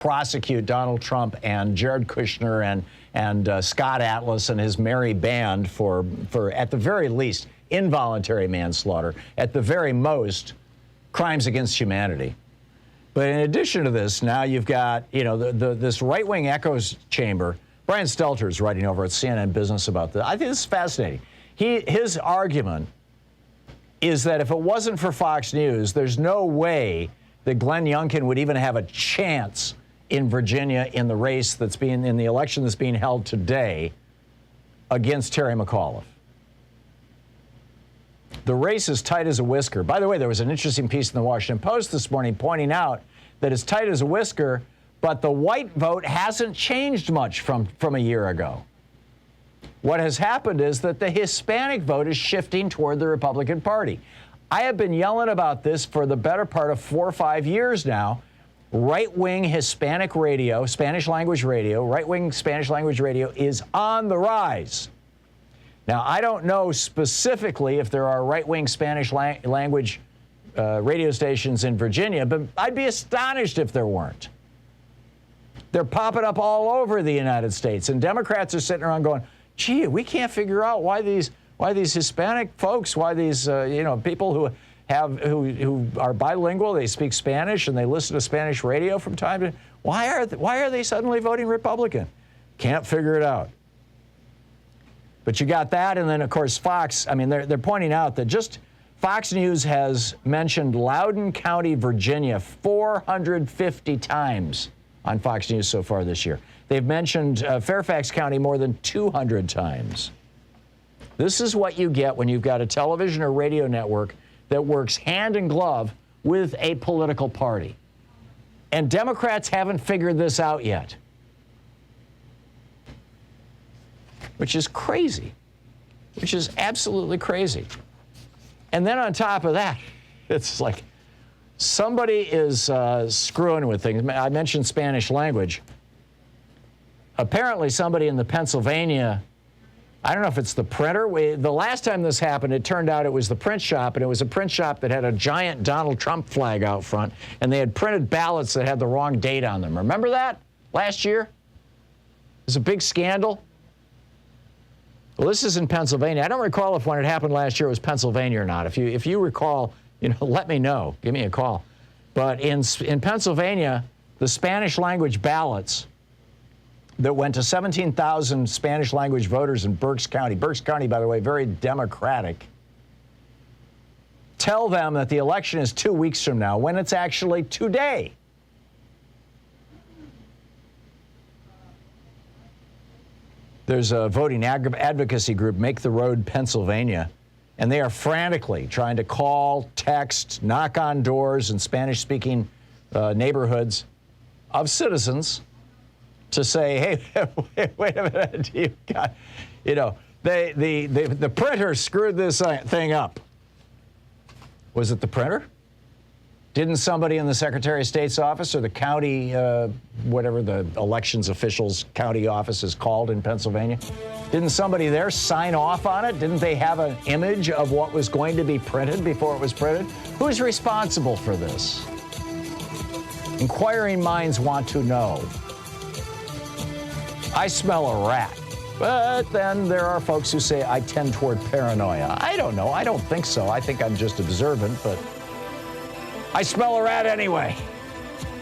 prosecute Donald Trump and Jared Kushner and Scott Atlas and his merry band for at the very least involuntary manslaughter, at the very most crimes against humanity. But in addition to this, now you've got, you know, this right-wing echoes chamber. Brian Stelter is writing over at CNN Business about this. I think this is fascinating. His argument is that if it wasn't for Fox News, there's no way that Glenn Youngkin would even have a chance in Virginia in the race in the election that's being held today against Terry McAuliffe. The race is tight as a whisker. By the way, there was an interesting piece in the Washington Post this morning pointing out that it's tight as a whisker, but the white vote hasn't changed much from a year ago. What has happened is that the Hispanic vote is shifting toward the Republican Party. I have been yelling about this for the better part of 4 or 5 years now. Right-wing Hispanic radio, Spanish language radio, right-wing Spanish language radio is on the rise. Now, I don't know specifically if there are right-wing Spanish language radio stations in Virginia, but I'd be astonished if there weren't. They're popping up all over the United States, and Democrats are sitting around going, gee, we can't figure out why these Hispanic folks, why these people who are bilingual, they speak Spanish and they listen to Spanish radio from time to time, why are they suddenly voting Republican? Can't figure it out. But you got that, and then of course Fox. I mean, they're pointing out that just Fox News has mentioned Loudoun County, Virginia, 450 times on Fox News so far this year. They've mentioned Fairfax County more than 200 times. This is what you get when you've got a television or radio network that works hand in glove with a political party. And Democrats haven't figured this out yet, which is crazy, which is absolutely crazy. And then on top of that, it's like somebody is screwing with things. I mentioned Spanish language. Apparently somebody in the Pennsylvania, I don't know if it's the printer. The last time this happened, it turned out it was the print shop, and it was a print shop that had a giant Donald Trump flag out front, and they had printed ballots that had the wrong date on them. Remember that last year? It was a big scandal. Well, this is in Pennsylvania. I don't recall if when it happened last year it was Pennsylvania or not. If you recall, let me know. Give me a call. But in Pennsylvania, the Spanish language ballots that went to 17,000 Spanish language voters in Berks County. Berks County, by the way, very Democratic. Tell them that the election is 2 weeks from now when it's actually today. There's a voting advocacy group, Make the Road Pennsylvania, and they are frantically trying to call, text, knock on doors in Spanish-speaking neighborhoods of citizens to say, hey, wait a minute, the printer screwed this thing up. Was it the printer? Didn't somebody in the Secretary of State's office or the county, whatever the elections officials' county office is called in Pennsylvania, didn't somebody there sign off on it? Didn't they have an image of what was going to be printed before it was printed? Who's responsible for this? Inquiring minds want to know. I smell a rat. But then there are folks who say I tend toward paranoia. I don't know. I don't think so. I think I'm just observant, but I smell a rat anyway.